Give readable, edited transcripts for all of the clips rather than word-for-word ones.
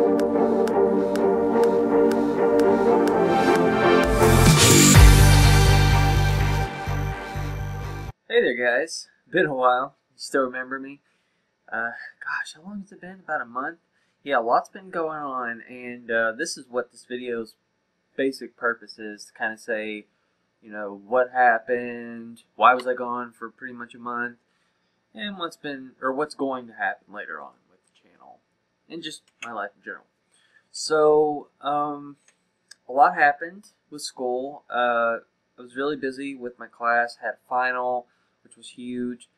Hey there guys, been a while. You still remember me? Gosh, how long has it been? About a month? Yeah, a lot's been going on, and this is what this video's basic purpose is, to kind of say, you know, what happened, why was I gone for pretty much a month, and what's going to happen later on with the channel, and just my life in general. So, a lot happened with school. I was really busy with my class, had a final, which was huge,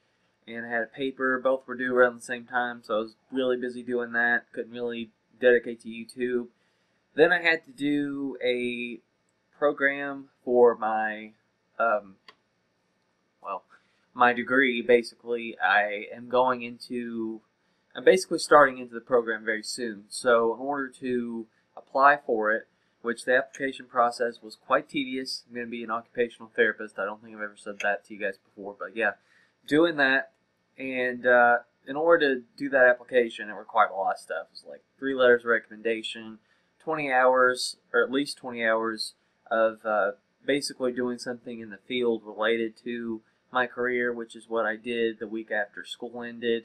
and I had a paper. Both were due around the same time, so I was really busy doing that. Couldn't really dedicate to YouTube. Then I had to do a program for my, my degree. Basically, I'm basically starting into the program very soon. So in order to apply for it, which the application process was quite tedious. I'm going to be an occupational therapist. I don't think I've ever said that to you guys before, but yeah, doing that. And in order to do that application, it required a lot of stuff. It was like 3 letters of recommendation, 20 hours, or at least 20 hours of basically doing something in the field related to my career, which is what I did the week after school ended.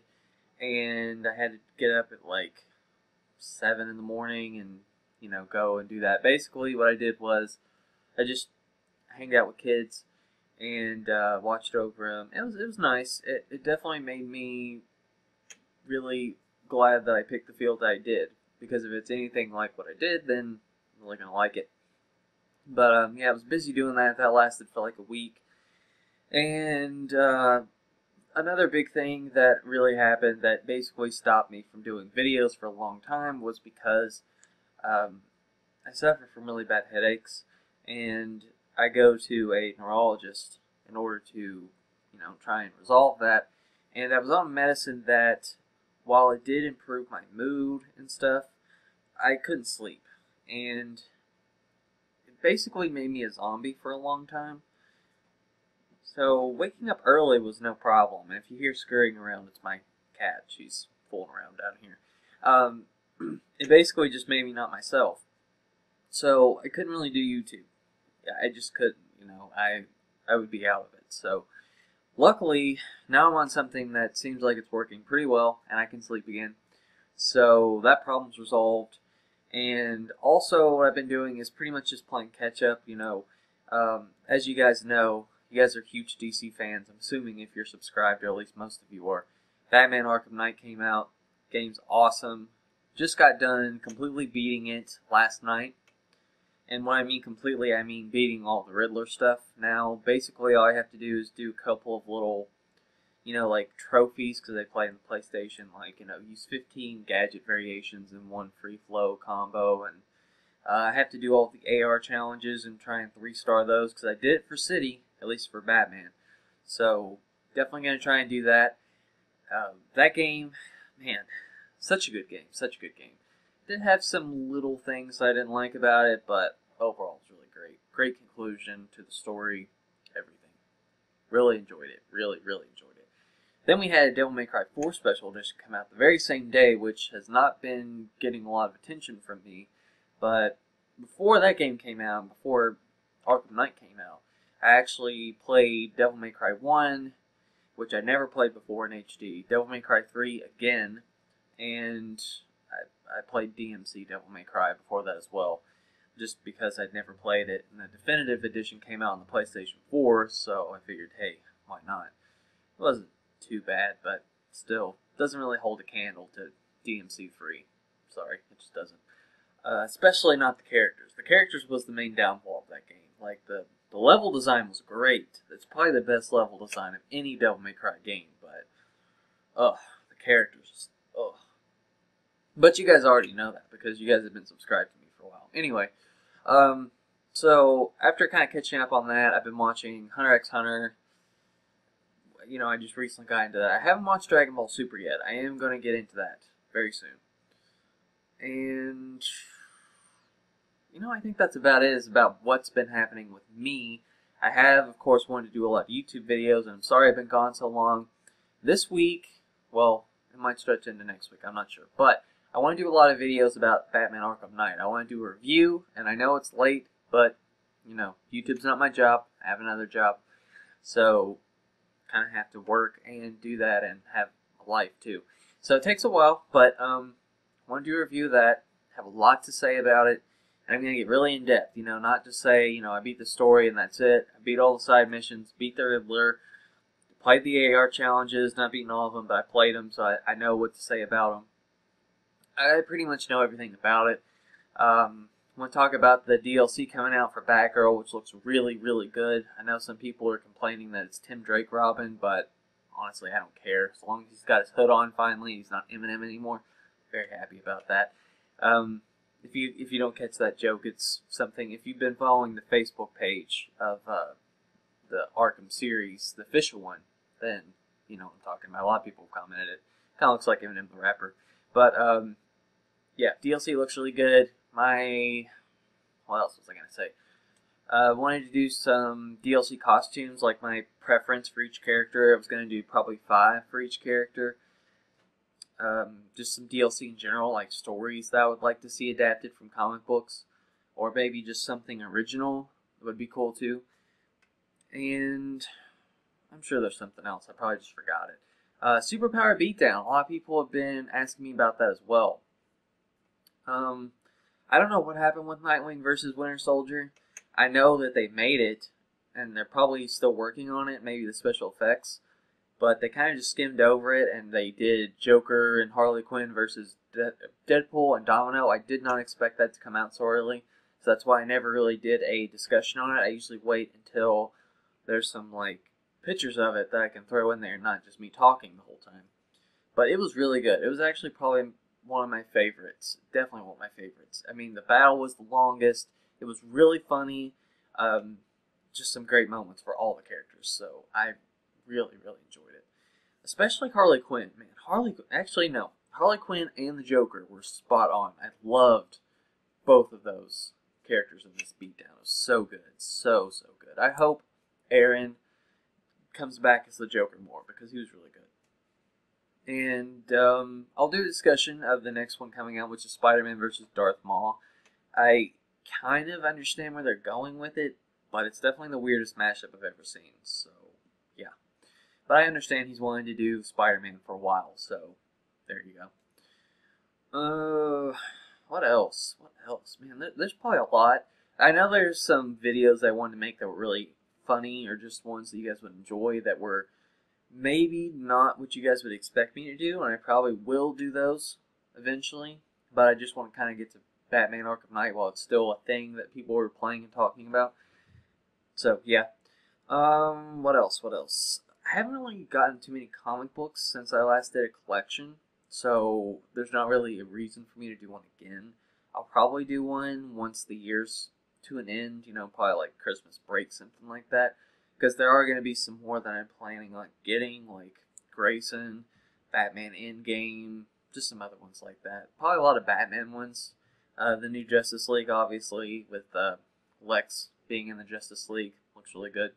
And I had to get up at like 7 in the morning and go and do that. Basically, what I did was I just hanged out with kids and watched over them. It was nice. It definitely made me really glad that I picked the field that I did, because if it's anything like what I did, then I'm really gonna like it. But yeah, I was busy doing that. That lasted for like a week. And another big thing that really happened that basically stopped me from doing videos for a long time was because I suffer from really bad headaches, and I go to a neurologist in order to, try and resolve that. And I was on medicine that, while it did improve my mood and stuff, I couldn't sleep, and it basically made me a zombie for a long time. So waking up early was no problem. And if you hear scurrying around, it's my cat. She's fooling around down here. It basically just made me not myself. So I couldn't really do YouTube. I just couldn't, I would be out of it. So luckily, now I'm on something that seems like it's working pretty well, and I can sleep again. So that problem's resolved. And also what I've been doing is pretty much just playing catch up. As you guys know, you guys are huge DC fans. I'm assuming if you're subscribed, or at least most of you are. Batman Arkham Knight came out. Game's awesome. Just got done completely beating it last night. And when I mean completely, I mean beating all the Riddler stuff. Now, basically all I have to do is do a couple of little, like trophies, because they play in the PlayStation, like, use 15 gadget variations in one free flow combo, and I have to do all the AR challenges and try and 3-star those, because I did it for City, at least for Batman. So, definitely going to try and do that. That game, man, such a good game, such a good game. Did have some little things I didn't like about it, but overall it's really great. Great conclusion to the story, everything. Really enjoyed it. Really, really enjoyed it. Then we had Devil May Cry 4 Special Edition come out the very same day, which has not been getting a lot of attention from me. But before that game came out, before Arkham Knight came out, I actually played Devil May Cry 1, which I never played before in HD. Devil May Cry 3 again, and I played DMC Devil May Cry before that as well, just because I'd never played it. And the definitive edition came out on the PlayStation 4, so I figured, hey, why not? It wasn't too bad, but still, doesn't really hold a candle to DMC 3. Sorry, it just doesn't. Especially not the characters. The characters was the main downfall of that game. Like, the level design was great. It's probably the best level design of any Devil May Cry game, but, the characters, But you guys already know that, because you guys have been subscribed to me for a while. Anyway, so after kind of catching up on that, I've been watching Hunter x Hunter. I just recently got into that. I haven't watched Dragon Ball Super yet. I am going to get into that very soon. And, I think that's about it. It's about what's been happening with me. I have, of course, wanted to do a lot of YouTube videos, and I'm sorry I've been gone so long. This week, well, it might stretch into next week, I'm not sure. But I want to do a lot of videos about Batman Arkham Knight. I want to do a review, and I know it's late, but, you know, YouTube's not my job. I have another job. So, kind of have to work and do that and have a life, too. So, it takes a while, but I want to do a review of that, have a lot to say about it, and I'm going to get really in-depth, you know, not just say, you know, I beat the story and that's it. I beat all the side missions, beat the Riddler, played the AR challenges, not beating all of them, but I played them, so I know what to say about them. I pretty much know everything about it. I want to talk about the DLC coming out for Batgirl, which looks really, really good. I know some people are complaining that it's Tim Drake Robin, but honestly, I don't care. As long as he's got his hood on finally, he's not Eminem anymore. Very happy about that. If you don't catch that joke, it's something. If you've been following the Facebook page of the Arkham series, the official one, then you know what I'm talking about. A lot of people commented it. Kind of looks like Eminem the rapper, but yeah, DLC looks really good. What else was I gonna say? Wanted to do some DLC costumes, like my preference for each character. I was gonna do probably 5 for each character. Just some DLC in general, like stories that I would like to see adapted from comic books, or maybe just something original would be cool too. And I'm sure there's something else. I probably just forgot it. Superpower Beatdown. A lot of people have been asking me about that as well. I don't know what happened with Nightwing versus Winter Soldier. I know that they made it, and they're probably still working on it, maybe the special effects, but they kind of just skimmed over it, and they did Joker and Harley Quinn versus Deadpool and Domino. I did not expect that to come out so early, so that's why I never really did a discussion on it. I usually wait until there's some, like, pictures of it that I can throw in there, not just me talking the whole time. But it was really good. It was actually probably one of my favorites. Definitely one of my favorites. I mean, the battle was the longest. It was really funny. Just some great moments for all the characters. So I really, really enjoyed it. Especially Harley Quinn. Man, Harley Quinn and the Joker were spot on. I loved both of those characters in this beatdown. It was so good. So, so good. I hope Aaron comes back as the Joker more, because he was really good. And I'll do a discussion of the next one coming out, which is Spider-Man versus Darth Maul. I kind of understand where they're going with it, but it's definitely the weirdest mashup I've ever seen. So, yeah. But I understand he's wanting to do Spider-Man for a while, so there you go. What else? What else? Man, there's probably a lot. I know there's some videos I wanted to make that were really funny, or just ones that you guys would enjoy that were maybe not what you guys would expect me to do, and I probably will do those eventually, but I just want to kind of get to Batman Arkham Knight while it's still a thing that people are playing and talking about. So, yeah. What else? I haven't really gotten too many comic books since I last did a collection, so there's not really a reason for me to do one again. I'll probably do one once the year's to an end, you know, probably like Christmas break, something like that. Because there are going to be some more that I'm planning on getting, like Grayson, Batman Endgame, just some other ones like that. Probably a lot of Batman ones. The new Justice League, obviously, with Lex being in the Justice League. Looks really good.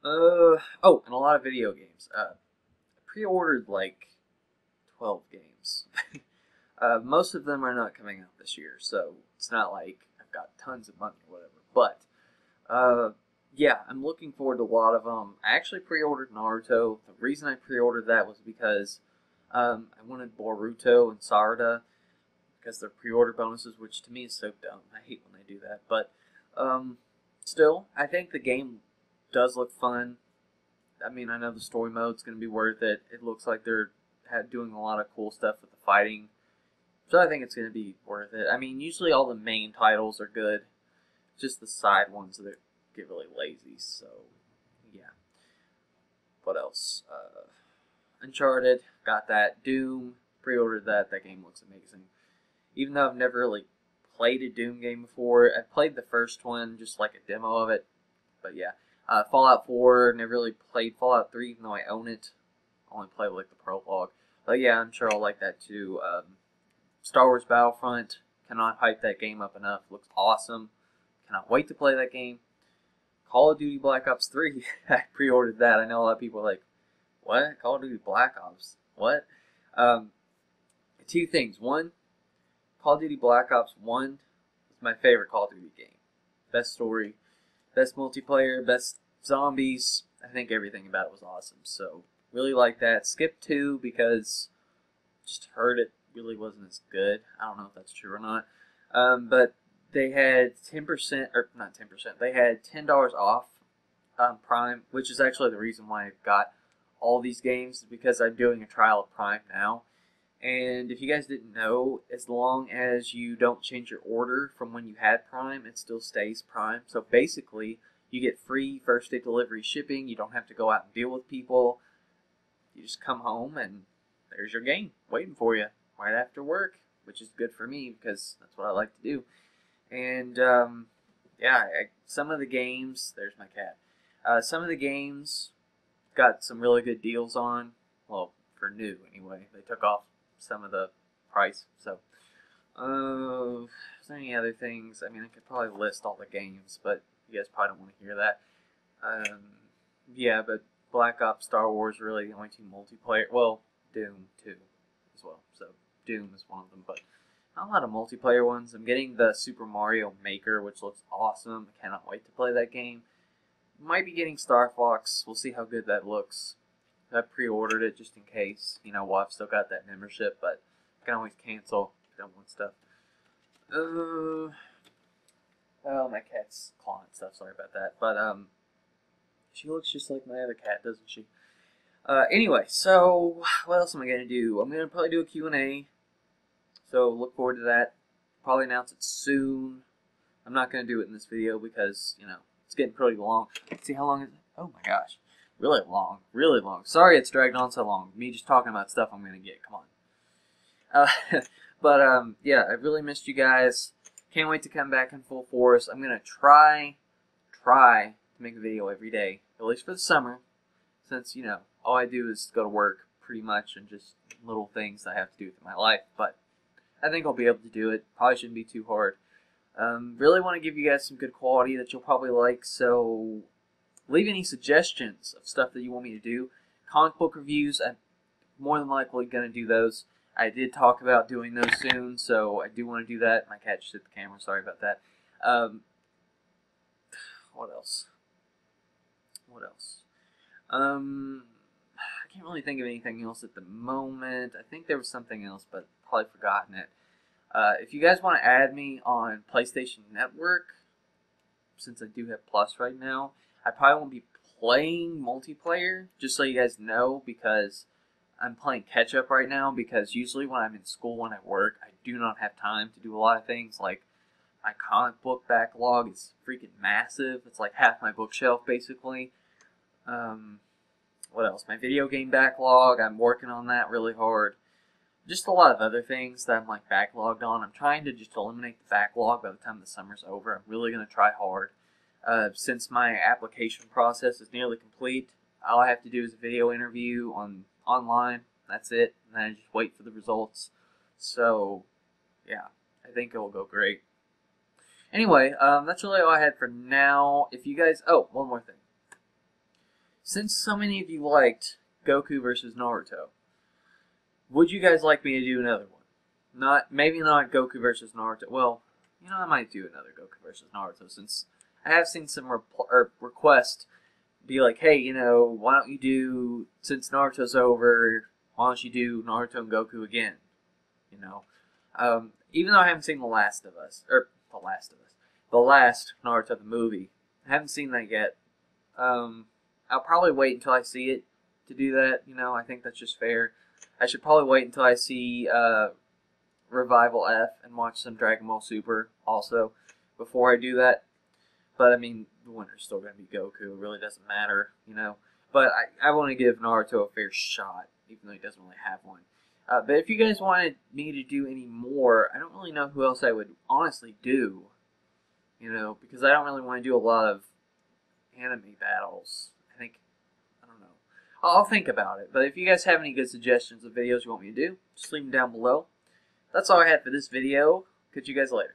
Oh, and a lot of video games. I pre-ordered like 12 games. Most of them are not coming out this year, so it's not like I've got tons of money or whatever. But, yeah, I'm looking forward to a lot of them. I actually pre-ordered Naruto. The reason I pre-ordered that was because I wanted Boruto and Sarada, because they're pre-order bonuses, which to me is so dumb. I hate when they do that. But still, I think the game does look fun. I mean, I know the story mode's going to be worth it. It looks like they're doing a lot of cool stuff with the fighting. So I think it's going to be worth it. I mean, usually all the main titles are good. Just the side ones that get really lazy, so yeah. What else? Uncharted, got that. Doom, pre-ordered that. That game looks amazing. Even though I've never really played a Doom game before, I played the first one, just like a demo of it. But yeah. Fallout 4, never really played Fallout 3, even though I own it. Only played like the prologue. But yeah, I'm sure I'll like that too. Star Wars Battlefront, cannot hype that game up enough. Looks awesome. Cannot wait to play that game. Call of Duty Black Ops 3, I pre-ordered that. I know a lot of people are like, what? Call of Duty Black Ops? What? It's two things. One, Call of Duty Black Ops 1 is my favorite Call of Duty game. Best story, best multiplayer, best zombies. I think everything about it was awesome. So, really like that. Skip 2 because just heard it really wasn't as good. I don't know if that's true or not. But they had 10%, or not 10%, they had $10 off on Prime, which is actually the reason why I got all these games, because I'm doing a trial of Prime now. And if you guys didn't know, as long as you don't change your order from when you had Prime, it still stays Prime. So basically, you get free first day delivery shipping. You don't have to go out and deal with people. You just come home and there's your game waiting for you right after work, which is good for me because that's what I like to do. And yeah, some of the games, there's my cat. Some of the games got some really good deals on. Well, for new anyway. They took off some of the price. So, is there any other things? I mean, I could probably list all the games, but you guys probably don't want to hear that. Yeah, but Black Ops, Star Wars, really the only two multiplayer. Well, Doom 2 as well. So, Doom is one of them, but not a lot of multiplayer ones. I'm getting the Super Mario Maker, which looks awesome. I cannot wait to play that game. Might be getting Star Fox. We'll see how good that looks. I pre-ordered it just in case. You know, well, I've still got that membership, but I can always cancel if I don't want stuff. Oh, my cat's clawing stuff. Sorry about that. But, she looks just like my other cat, doesn't she? Anyway, so, what else am I going to do? I'm going to probably do a Q&A. So, look forward to that. Probably announce it soon. I'm not going to do it in this video because, you know, it's getting pretty long. Let's see how long is it? Oh my gosh. Really long. Really long. Sorry it's dragged on so long. Me just talking about stuff I'm going to get. Come on. But, yeah, I really missed you guys. Can't wait to come back in full force. I'm going to try to make a video every day. At least for the summer. Since, you know, all I do is go to work pretty much and just little things I have to do with my life. But I think I'll be able to do it. Probably shouldn't be too hard. Really want to give you guys some good quality that you'll probably like, so leave any suggestions of stuff that you want me to do. Comic book reviews, I'm more than likely going to do those. I did talk about doing those soon, so I do want to do that. My cat just hit the camera, sorry about that. What else? I can't really think of anything else at the moment. I think there was something else, but probably forgotten it. If you guys want to add me on PlayStation Network, since I do have Plus right now, I probably won't be playing multiplayer, just so you guys know, because I'm playing catch up right now, because usually when I'm in school and at work, I do not have time to do a lot of things. Like, my comic book backlog is freaking massive. It's like half my bookshelf, basically. What else? My video game backlog, I'm working on that really hard. Just a lot of other things that I'm like backlogged on. I'm trying to just eliminate the backlog by the time the summer's over. I'm really going to try hard. Since my application process is nearly complete, all I have to do is a video interview online. That's it. And then I just wait for the results. So, yeah, I think it will go great. Anyway, that's really all I had for now. If you guys... Oh, one more thing. Since so many of you liked Goku versus Naruto, would you guys like me to do another one? Maybe not Goku versus Naruto. Well, you know, I might do another Goku versus Naruto, since I have seen some requests be like, hey, you know, why don't you do, since Naruto's over, why don't you do Naruto and Goku again? You know, even though I haven't seen The Last Naruto the movie, I haven't seen that yet. I'll probably wait until I see it to do that. You know, I think that's just fair. I should probably wait until I see Revival F and watch some Dragon Ball Super also before I do that. But I mean, the winner's still going to be Goku. It really doesn't matter, you know. But I want to give Naruto a fair shot, even though he doesn't really have one. But if you guys wanted me to do any more, I don't really know who else I would honestly do. You know, because I don't really want to do a lot of anime battles. I don't know. I'll think about it. But if you guys have any good suggestions of videos you want me to do, just leave them down below. That's all I had for this video. Catch you guys later.